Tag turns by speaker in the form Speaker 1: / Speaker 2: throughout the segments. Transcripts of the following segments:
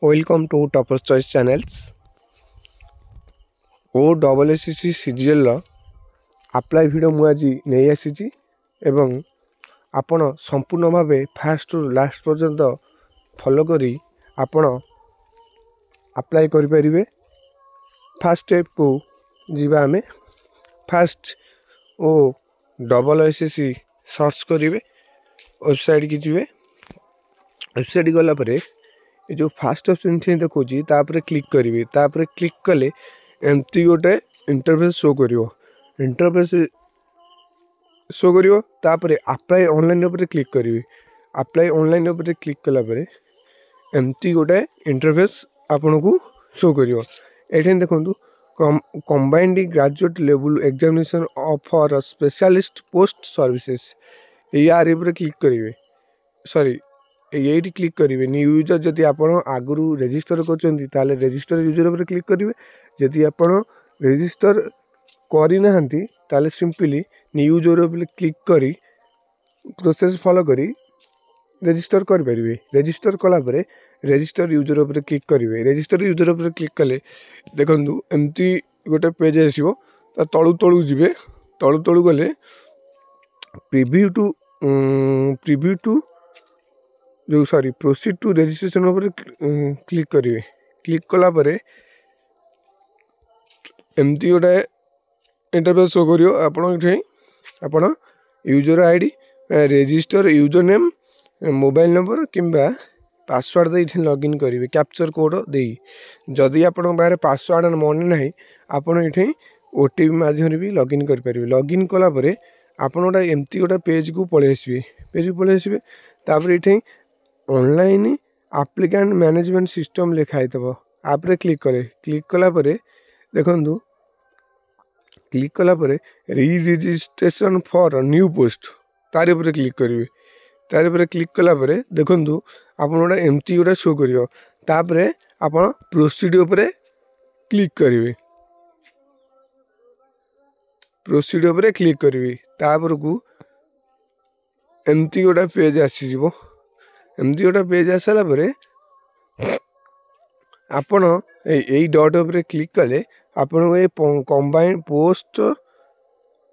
Speaker 1: Welcome to Topper Choice Channels. OSSC CGL apply video मुझे नहीं आसी एवं आपण संपूर्ण भाव फास्ट रु लास्ट पर्यंत फॉलो करी आपण अप्लाई करें। फास्ट स्टेप को जीवा आमे फास्ट OSSC सर्च करेंगे वेबसाइट की जीवे वेबसाइट गला जो फास्ट ऑप्शन थी देखो क्लिक करेंगे क्लिक कले एमती गोटे इंटरफेस शो करिवो इंटरफेस शो करिवो अप्लाई ऑनलाइन ऊपर क्लिक करेंगे अप्लाई ऑनलाइन ऊपर क्लिक कला एमती गोटे इंटरफेस आपन को शो करिवो। एठन देखंतु combined graduate level examination for specialist post services यार ऊपर क्लिक करेंगे सॉरी ये क्लिक करेंगे न्यू यूजर जदि आप आगु रजिस्टर कर रजिस्टर यूजर पर क्लिक करेंगे जदि आप रजिस्टर करना सिंपली न्यू यूजर पर क्लिक करी प्रोसेस फॉलो करी रजिस्टर करेंगे। रजिस्टर कलापर रजिस्टर यूजर पर क्लिक करेंगे रजिस्टर यूजर पर क्लिक कले देखो एमती गोटे पेज आसो तलू तलू जी तलू तलू गले प्रीव्यू टू जो सॉरी प्रोसीड टू रजिस्ट्रेशन ऊपर क्लिक करेंगे क्लिक कलापर एमती गोटे इंटरफेस शो करियो आपण user ID register user name mobile number किंबा पासवर्ड दे लॉगिन करेंगे कैप्चर कोड दे जदि आपण बाहर पासवर्ड मन ना आपण ये ओटीपी माध्यम भी लॉगिन करेंगे। लॉगिन कलापर आपण गोटे एमती गोटे पेज को पलि आसबे तापर ये ऑनलाइन एप्लिकेंट मैनेजमेंट सिस्टम लिखाई थो आपरे क्लिक कलापर देखु क्लिक कलापर री रजिस्ट्रेशन फॉर न्यू पोस्ट तार पर क्लिक करेंगे तार पर क्लिक कलापर देखु आप गोटे एमती गोटे शो कर प्रोसीड पर क्लिक करेंगे प्रोसीड पर क्लिक करेंगे तापर को एमती गोटे पेज आसीज एमती गोटे पेज आसाला आपण यही डॉट पर क्लिक कले आपण ये combined post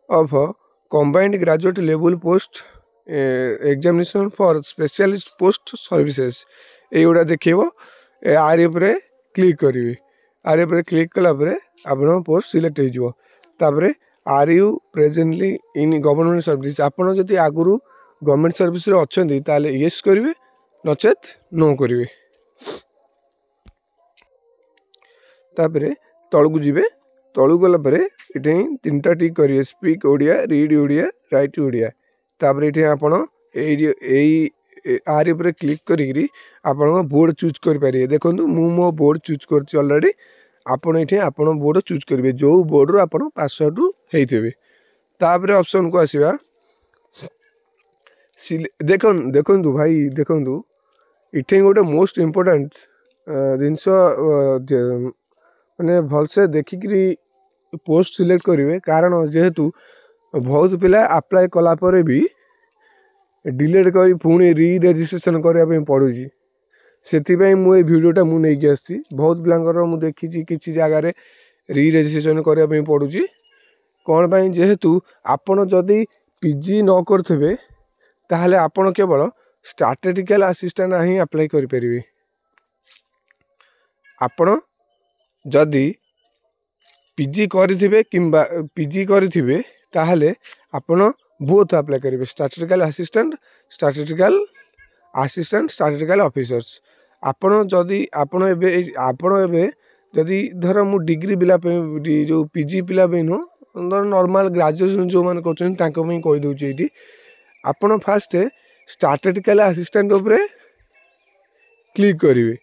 Speaker 1: of combined graduate level post examination for specialist post services ये देखो आर पर क्लिक करेंगे आर पर क्लिक कलापर आप पोस्ट सिलेक्ट होपर are you presently in government service आपड़ जदि आगु गवर्नमेंट सर्विस अच्छा येस करेंगे नचेत नो करेंगे तापर तलू जी तलू गलापर ये तीन टा टिक करेंगे speak Odia read Odia right Odia तापर ये आपड़ आर पर क्लिक करी आप बोर्ड चूज करेंगे देखो मु मो बोर्ड चूज कर ऑलरेडी आपड़ ये आपड़ बोर्ड चूज करेंगे जो बोर्ड रू आप पासवर्ड रू होते तापर ऑप्शन को आसवा देखु भाई देखु ये गोटे मोस्ट इम्पोर्टेंट जिनस मैंने भलसे देखिकी पोस्ट सिलेक्ट करेंगे कारण जेहेतु बहुत पिला अप्लाई कलापर भी डिलीट कर पुणी री रजिस्ट्रेशन करने पड़ू से मुझे वीडियोटा मुझे आसी बहुत पिलांकर मुझे देखी किसी जगार री रजिस्ट्रेशन करने पड़ू कौन पाई जेहेतु आपण जदि पीजी न करथिबे ताहले आपण केवल स्टैटिस्टिकल असिस्टेंट ही अप्लाई करें आपण जदि पीजी करें किंबा पीजी करें ताहले आपण बोथ अप्लाई करेंगे स्टैटिस्टिकल असिस्टेंट स्टैटिस्टिकल ऑफिसर्स आपण जदि आपण जदि धर मु डिग्री पिला जो पीजी पिला नुह नॉर्मल ग्रेजुएशन जो मैंने कहीदे आपण फास्ट स्टैटिस्टिकल असिस्टेंट उपरे क्लिक करेंगे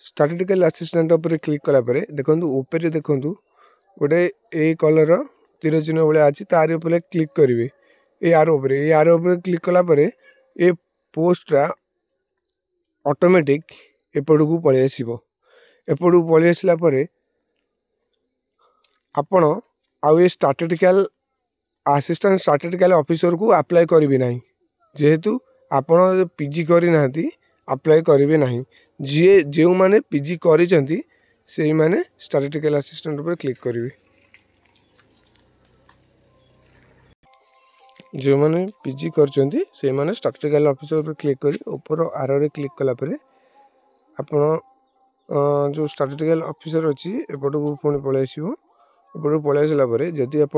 Speaker 1: स्टैटिस्टिकल असिस्टेंट उपर क्लिक कलापर देखो ऊपर देखो गोटे ए कलर तीर चिन्ह भाया अच्छी तार उपर क्लिक करेंगे यार उपर क्लिक कलापर ये पोस्टा ऑटोमेटिक एपट को पलि आसो एपट को पलि आसला आपण आउ ये स्टैटिस्टिकल असिस्टेंट स्टैटिस्टिकल ऑफिसर को अप्लाई करेंगे ना जेहेतु आपण पीजी करना अप्लाई करेंगे ना जी जो मैंने पीजी कर स्टैटिस्टिकल असिस्टेंट पर क्लिक करेंगे जो मैंने पीजी कर स्टैटिस्टिकल ऑफिसर पर क्लिक कर ऊपर आर क्लिक कलापर आपण जो स्टैटिस्टिकल ऑफिसर अच्छी एपट को पुणी पलि आसो एपट पलि आसापर जदि आप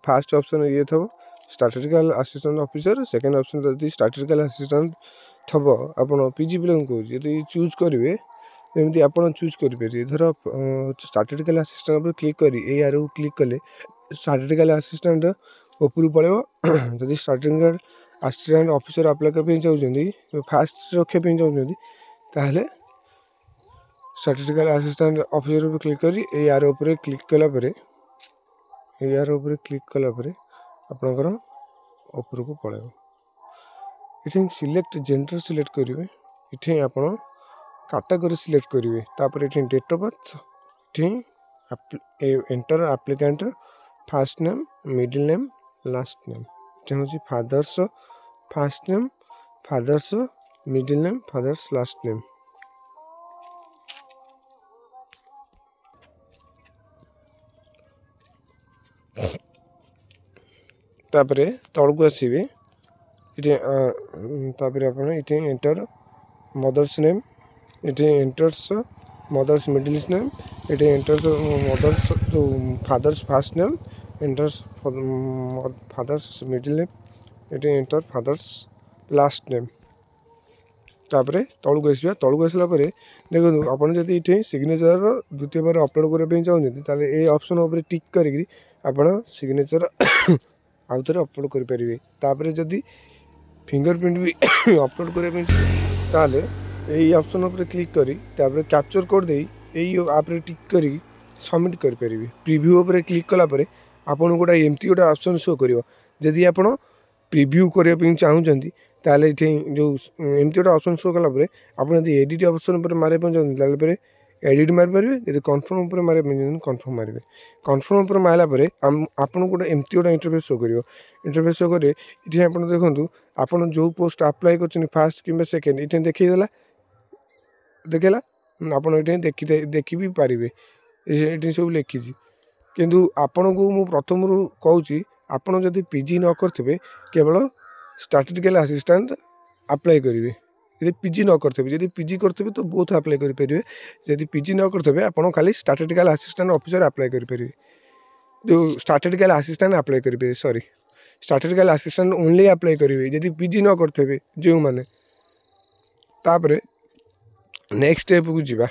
Speaker 1: फास्ट ऑप्शन ये थो statistical assistant officer second option जब स्टैटिस्टिकल असिस्टेंट थब आप पीजी पिला कहूँ चूज करेंगे जमी आप चूज करेंगे धर स्टैटिस्टिकल असिस्टेंट पर क्लिक कर आर को क्लिक कले स्टैटिस्टिकल असिस्टेंट ऊपर पड़े जदि स्टैटिस्टिकल असिस्टेंट ऑफिसर अप्लाई करने चाहते फास्ट रखापी चाहते ताहले स्टैटिस्टिकल असिस्टेंट ऑफिसर पर क्लिक कर आर उपर क्लिक कलापर आर उपर क्लिक कलापर आपणकर ऊपर को पड़े ये सिलेक्ट जेंडर सिलेक्ट करेंगे ये आप कैटेगरी सिलेक्ट करेंगे तापर ये डेट ऑफ बर्थ ये enter applicant first name middle name last name ये हूँ father's first name father's middle name father's last name तापरे तलक आसवे ये एंटर मदर्स नेम ये एंटर्स मदर्स मिडिल नेम ये एंटर्स मदर्स जो father's first name enters father's middle name ये एंटर फादर्स लास्ट नेम तापर तलक आसवा तलक आसला देखो आप ये सिग्नेचर द्वितीय बार अपलोड करने चाहते ये ऑप्शन उपर टिक करी आप सिग्नेचर आउ थे अपलोड करेंगे तापर जदि फिंगरप्रिंट भी अपलोड करने यही ऑप्शन उपर क्लिक करी कैप्चर कोड दे यही आप टिक कर सबमिट करेंगे प्रीव्यू उपर क्लिक कलापर आपन गोटे एमती गोटे ऑप्शन शो कर जदि आप प्रीव्यू करने चाहते ताले जो एमती गोटे ऑप्शन शो कलापर आप एडिट ऑप्शन पर मारे चाहते एडिट मारिपारे यदि कन्फर्म उपर मारे कन्फर्म मारे कन्फर्म उपर मारापर आपन गोटे एमती गोटे इंटरफेस शो कर इंटरफेस शो करे ये आप देखूँ आप जो पोस्ट अप्लाई कर फास्ट कि सेकेंड ये देखला देखला आप देखी भी पारे ये सब लिखी किंतु आपण को मु प्रथम कहूँ आपड़ जदि पीजी न करते केवल स्टैटिस्टिकल असिस्टेंट अप्लाई करेंगे यदि पीजी न करते जदि पीजी करते तो बहुत अप्लाई करेंगे जदि पीजी न करते आप खाली स्टैटिस्टिकल असिस्टेंट ऑफिसर अप्लाई करेंगे जो स्टैटिस्टिकल असिस्टेंट अप्लाई करेंगे sorry statistical assistant only apply करेंगे जदि पीजी न करते जो मैंने तापर नेक्स्ट स्टेप को जीवा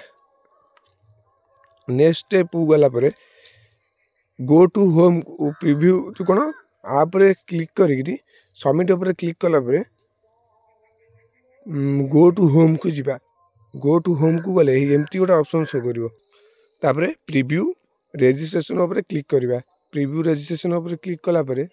Speaker 1: नेक्स्ट स्टेप को गलापर गो टू होम प्रीव्यू तो कौन आप क्लिक करी सबमिट उपर क्लिक कलापर गो टू होम को जीवा गो टू होम को गले एमती गोटे ऑप्शन शो कर प्रीव्यू रजिस्ट्रेशन उपर क्लिक करवा प्रीव्यू रजिस्ट्रेशन उपर क्लिक कलापर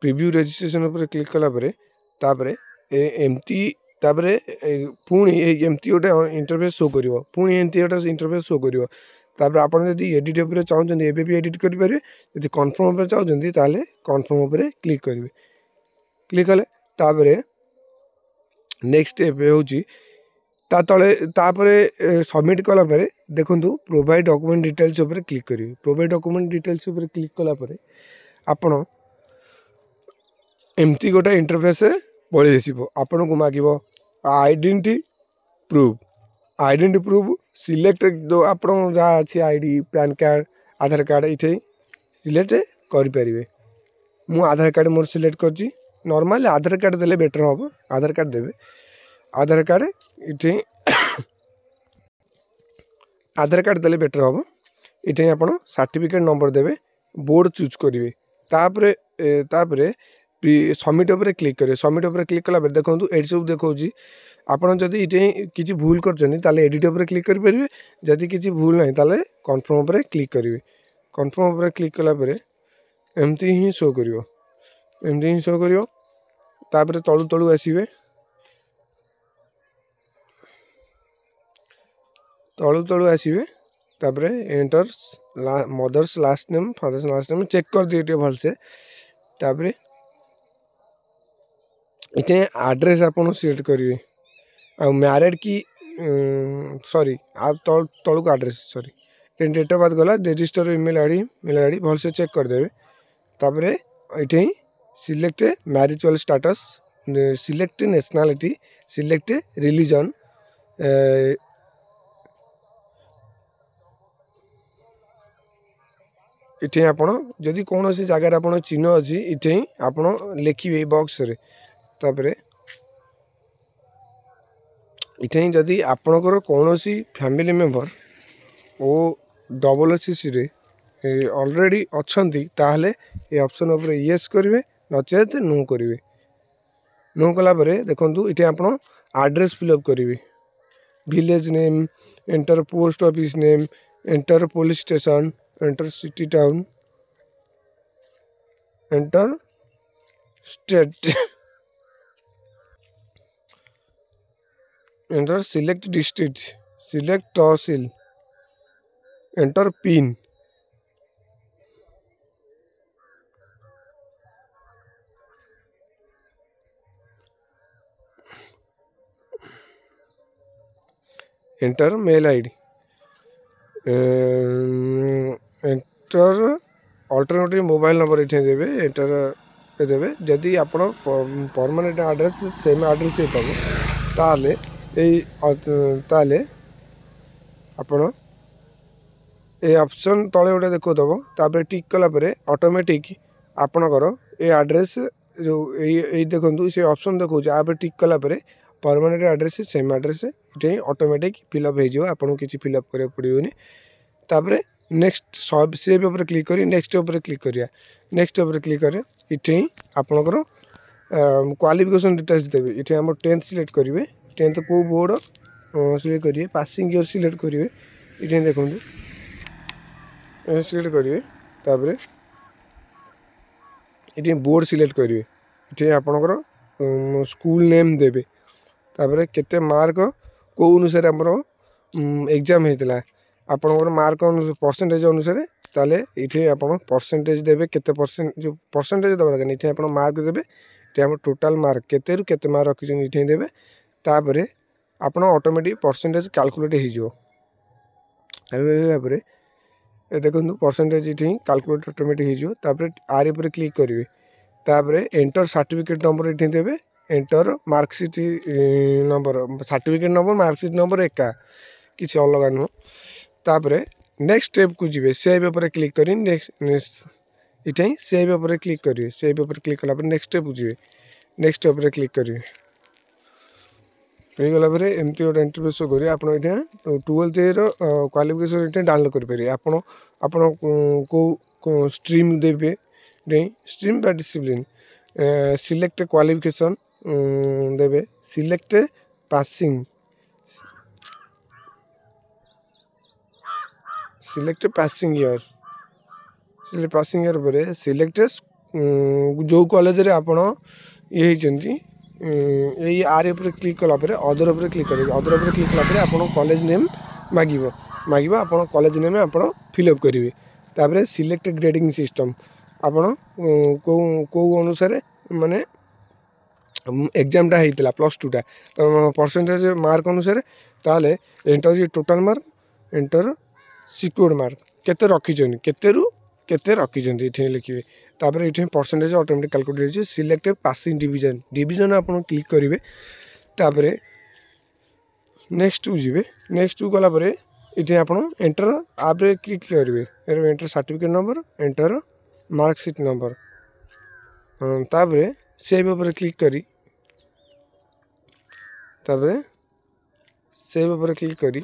Speaker 1: प्रीव्यू रजिस्ट्रेशन उपर क्लिक कलापर एमती पुणी एमती गोटे इंटरफेस शो कर पुणी एमती गोटे इंटरफेस शो कर तापर आप एडिट उपर चाहते एवं भी एडिट करेंगे यदि कन्फर्म उपर चाहते ताले कन्फर्म उपर क्लिक करेंगे क्लिक कले तापर नेक्स्ट स्टेप हूँ तले सबमिट कलापर देखो प्रोवाइड डॉक्यूमेंट डिटेल्स उपर क्लिक करेंगे प्रोवाइड डॉक्यूमेंट डिटेल्स उपर क्लिक कलापर आपण एमती गोटे इंटरफेस पलि आसो आपण को मांग आइडेंटिटी प्रूफ सिलेक्ट जो आप जहाँ अच्छी आईडी पैन कार्ड आधार कार्ड ये सिलेक्ट करेंगे मु आधार कार्ड मोर सिलेक्ट कर नॉर्मल आधार कार्ड देले बेटर हम आधार कार्ड देवे आधार कार्ड ये आधार कार्ड देले बेटर हम ये आप सर्टिफिकेट नंबर देवे बोर्ड चूज करेंगे तापर सबमिट उपर क्लिक करेंगे सबमिट उपर क्लिक कला देखो ये सब देखा आपड़ जदि ये किसी भूल कर एडिट उपर क्लिक करेंगे जदि किसी भूल ना ताले कन्फर्म उपर क्लिक करेंगे कन्फर्म उपर क्लिक कलापर एमती ही शो कर एमती ही शो कर तापर तलू तलू आसवे तलू तलू आसवे तापर enter mother's last name father's last name check कर दिए भल से तापर इटे एड्रेस आपन सिलेक्ट करेंगे आ मैरिड की सॉरी आप तलू को address sorry date of birth गला रजिस्टर ईमेल आईडी भल से चेक करदे तापर ये select marital status select nationality select religion इटे आपण जदि कौन सी जगार आप चिन्ह अच्छी इटे आपण लिखे बॉक्स रे तापर इटे जदि आपणकर कौन सी फैमिली मेंबर ओ WCC रे ऑलरेडी अच्छी ताहले ये ऑप्शन उपर येस करेंगे नचेत नो करेंगे नो कलापर देखो ये आप एड्रेस फिलअप करेंगे village name enter post office name enter police station enter city town enter state enter select district select tehsil enter pin enter mail ID enter alternative mobile number ये देवे enter देवे जदि आप permanent address same address ताले ताले आपण ये option तले गोटे देखो दब तापर टिक कलापर ऑटोमेटिक आपणकर ये एड्रेस जो ये देखो से ऑप्शन देखो आप टिक कलापर परमानेंट एड्रेस सेम एड्रेस ये ऑटोमेटिक फिलअप हो आपको किसी फिलअप करा पड़ोनी तापर नेक्स्ट सब सेव उपर क्लिक करी नेक्स्ट उपर क्लिक करिया नेक्स्ट उपर क्लिक करे इटे आपणकर क्वालिफिकेशन डिटेल्स देवे ये आम 10th सिलेक्ट करेंगे 10th को बोर्ड सिलेक्ट करेंगे पासिंग ईयर सिलेक्ट करेंगे ये देखो सिलेक्ट करेंगे तापर ये बोर्ड सिलेक्ट करेंगे ये आपणकर स्कूल नेम देवे तापर केते मार्क को अनुसार आम एग्जाम होता आपणकर मार्क परसेंटेज अनुसार ताले ये आप परसेंटेज देवे केते परसेंट जो परसेंटेज दबा दरकार ये आप मार्क देवे ये आम टोटाल मार्क केते रु केते मार्क रखी ये देवे तापर आपन ऑटोमेटिक परसेंटेज कैलकुलेट हो देखो परसेंटेज ये कैलकुलेट ऑटोमेटिक हो आर पर क्लिक करेंगे तापर एंटर सर्टिफिकेट नंबर ये देवे enter marksheet number certificate number marksheet number एका किसी अलग नुह तापर नेक्स्ट स्टेप को जी सेव उपर क्लिक करी नेक्स्ट ये सेव उपर क्लिक करेंगे सेव उपर क्लिक कला नेक्स्ट स्टेप को जी नेक्स्ट उपर क्लिक करेंगे हो गला एमती गोटे इंटरव्यू शो करेंगे आप 12th क्वालिफिकेशन ये डाउनलोड करेंगे आप को स्ट्रीम देवे स्ट्रीम बा डिसिप्लिन सिलेक्ट क्वालिफिकेशन देवे select passing select passing year select passing year पर सिलेक्ट जो कॉलेज रे आपण ये यही आर पर क्लिक कलापर अदर पर क्लिक करेंगे अदर पर क्लिक कलापर आप कॉलेज नेम मागिब आप कॉलेज नेम आप फिलअप करेंगे तापर सिलेक्ट ग्रेडिंग सिस्टम आपण को अनुसार माने एग्जामटा होता +2 टा परसेंटेज मार्क अनुसार ताले enter total mark enter secured mark केते रखी केते रु केते रखी ये लिखे तापर ये परसेंटेज ऑटोमेटिक कैलकुलेट हो सिलेक्ट पासिंग डिवीजन डिवीजन आप क्लिक करेंगे तापर नेक्स्ट को जी नेक्स्ट को गलापर ये आप एंटर आप क्लिक करेंगे enter certificate number enter marksheet number तापर सेव उपर क्लिक करी तापर सेव उपर क्लिक करी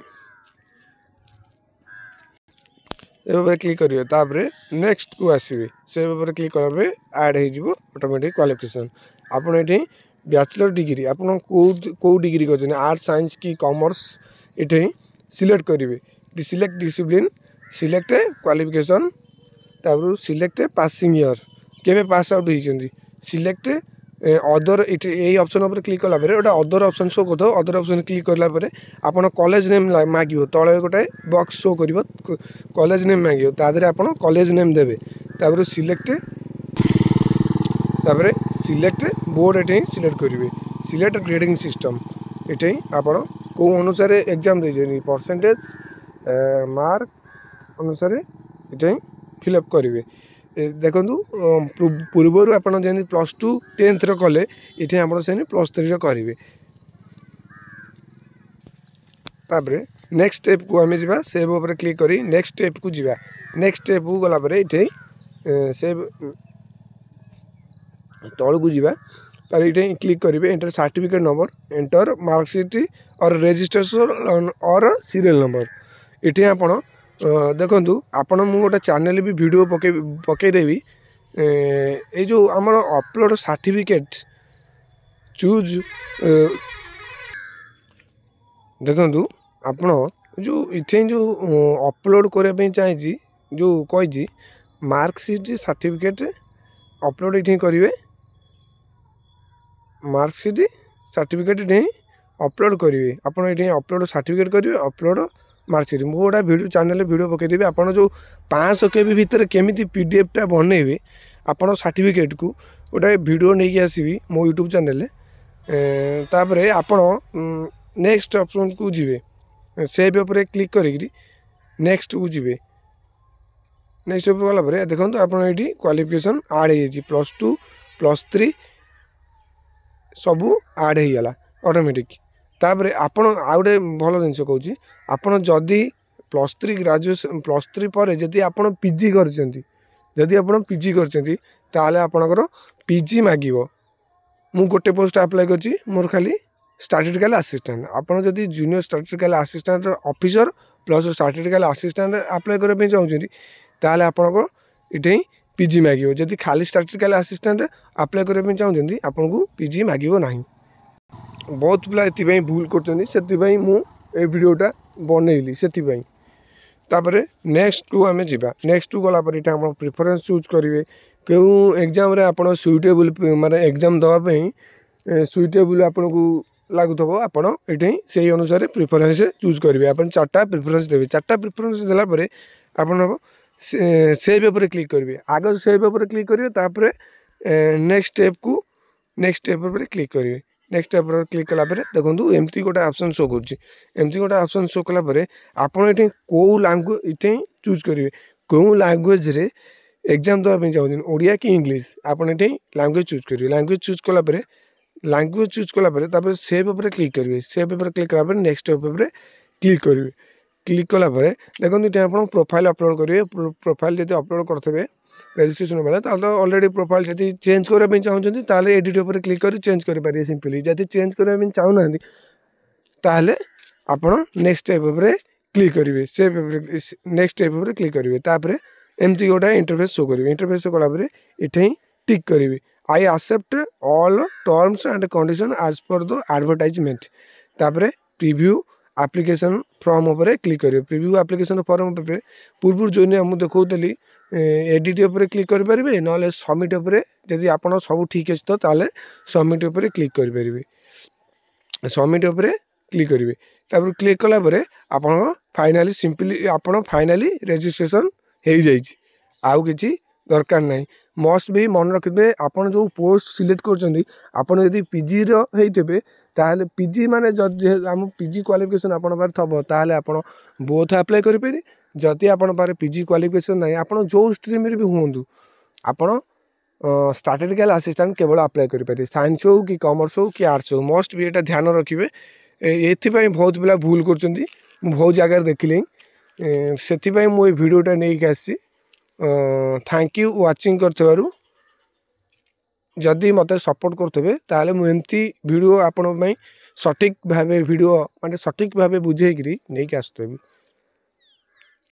Speaker 1: क्लिक करेंगे तापर नेक्स्ट को आसवे सेव उपर क्लिक कला ऐड हो ऑटोमेटिक क्वालिफिकेशन आपड़ ये बैचलर डिग्री आप कौ डिग्री कर आर्ट्स साइंस की कॉमर्स ये सिलेक्ट करेंगे सिलेक्ट डिसिप्लिन सिलेक्ट क्वालिफिकेशन तापर सिलेक्ट पासिंग ईयर केवे पास आउट होती सिलेक्ट अदर ये ऑप्शन उपर क्लिक कला गोटे अदर ऑप्शन शो कर अदर ऑप्शन क्लिक करला आपन कॉलेज नेम मांगियो तले गोटे बॉक्स शो कर कॉलेज नेम मांगियो तादरे आपन कॉलेज नेम देबे तापर सिलेक्ट बोर्ड ये सिलेक्ट करेंगे सिलेक्ट ग्रेडिंग सिस्टम ये आपड़ कौ अनुसार एग्जाम दे परसेंटेज मार्क अनुसार ये फिलअप करेंगे देखु पूर्वर आप +2 10th कले ये आप +3 करेंगे तापर नेक्स्ट स्टेप को आम जा सेव उपर क्लिक करी नेक्स्ट स्टेप को जा नेक्स्ट स्टेप को गलापर ये सेव तल को जा तार ये क्लिक करेंगे enter certificate number enter marksheet और रजिस्ट्रेशन और सीरियल नंबर ये आपण देखु आपण मु गोटे चैनल भी वीडियो पकईदेवी ये जो आम अपलोड सर्टिफिकेट चूज देखु आपण जो इथे जो अपलोड करने चाहिए जो कही मार्कशीट सर्टिफिकेट अपलोड ये करेंगे मार्कशीट सर्टिफिकेट ये अपलोड करेंगे आपड़ ये अपलोड सर्टिफिकेट करेंगे अपलोड मार्कशीट मु गोटा वीडियो चैनल वीडियो पकईदेवी आपड़ जो 500 KB भितर केमी PDF टा बनइबे आपड़ सर्टिफिकेट को गोटे वीडियो नहीं आसबि मो यूट्यूब चैनल तापर आपड़ नेक्स्ट ऑप्शन को जीवे सेव उपर क्लिक करी नेक्स्ट को जीवे नेक्स्ट उपर गला देखो आप क्वालिफिकेशन आड हो +2 +3 सबू आड हो गला ऑटोमेटिक तापर आपण आ गए भल जिन कहूँ आपड़ जदि +3 ग्रेजुएशन +3 पर जदि आपड़ PG करदी आप PG करले आपणकर PG मागिब मु गोटे पोस्ट अप्लाई कर मोर खाली स्टैटिस्टिकल असिस्टेंट आपड़ जदि junior statistical assistant officer plus statistical assistant apply करने चाहूँगी ताल आपणकर ये PG मागिब जदि खाली स्टैटिस्टिकल असिस्टेंट अप्लाई करने चाहूँगी आपको PG मागिब ना बहुत पिला ये भूल कर वीडियोटा बनइली से नेक्स्ट को आम जा नेक्स्ट को गलापर ये प्रिफरेंस चूज करेंगे क्यों एग्जाम रे आप सुइटेबल माने एग्जाम दवाई सुइटेबल आपन को लगुव आपड़ ये से अनुसार प्रिफरेंस चूज करेंगे आप 4टा प्रिफरेंस देवे 4टा प्रिफरेंस देलापर आप सेव उपर क्लिक करेंगे आग सेव उपर क्लिक करेंगे तापर नेक्स्ट स्टेप पर क्लिक करेंगे नेक्स्ट स्टेप पर क्लिक कलापर देखो एमती गोटे ऑप्शन शो करमती गोटे ऑप्शन शो कलापर आपड़ ये कौ लैंग्वेज ये चूज करेंगे कौन लैंग्वेज रे एग्जाम देवाई चाहूँ ओडिया कि इंग्लिश आपड़ ये लैंग्वेज चूज करेंगे लैंग्वेज चूज कलापर लैंग्वेज चूज कलापर सेव उपर क्लिक करेंगे सेव उपर क्लिक कलापर नेक्स्ट स्टेप उपर क्लिक करेंगे क्लिक कलापर देखो ये आप प्रोफाइल अपलोड करेंगे प्रोफाइल जब अपलोड करते रजिस्ट्रेशन बेला तो ऑलरेडी प्रोफाइल जब चेंज करने चाहूँगी ताल एडिट उपर क्लिक कर चेंज करेंगे सिंपली जब चेंज करने चाहूना ताल आप नेक्स्ट स्टेप उपर क्लिक करेंगे सेव नेक्स्ट स्टेप उपर क्लिक करेंगे तापर एमती गोटे इंटरफेस शो करेंगे इंटरफेस शो कलापर ये टिक करेंगे I accept all terms and condition as per the advertisement तापर प्रीव्यू एप्लिकेशन फॉर्म उपर क्लिक करेंगे प्रीव्यू एप्लिकेशन फॉर्म उपर पूर्व जो मुझे देखी एडिट उपर क्लिक करेंगे ना सबमिट उपर जदि आप सब ठीक अच्छे तो ताले सबमिट उपर क्लिक करेंगे सबमिट उपर क्लिक करेंगे तापर क्लिक कलापर आप फाइनाली सिंपली आप फाइनाली रजिस्ट्रेशन हो जाइए आउ किसी दरकार ना मस्ट भी मन रखिए आपन जो पोस्ट सिलेक्ट कर PG रे ताहले PG माने आम PG क्वालिफिकेशन आपन पार थबो ताहले आपन बोथ अप्लाई करें जदि आपन पारे PG क्वालिफिकेशन ना आपन जो स्ट्रीम रे भी हुंतु आपन स्टैटिस्टिकल असिस्टेंट केवल अप्लाई करें साइंस हो कि कॉमर्स हो कि आर्ट्स हो मस्ट भी ये ध्यान रखिए ये बहुत पिला भूल कर बहुत जगह देखिले से मुझे वीडियोटा नहीं आसी थैंक यू वाचिंग करथिबारु जदि मते सपोर्ट करथबे ताले मु एमती वीडियो आपण सटीक भावे वीडियो माने सटीक भावे बुझेगिरी नहीं आसथबी।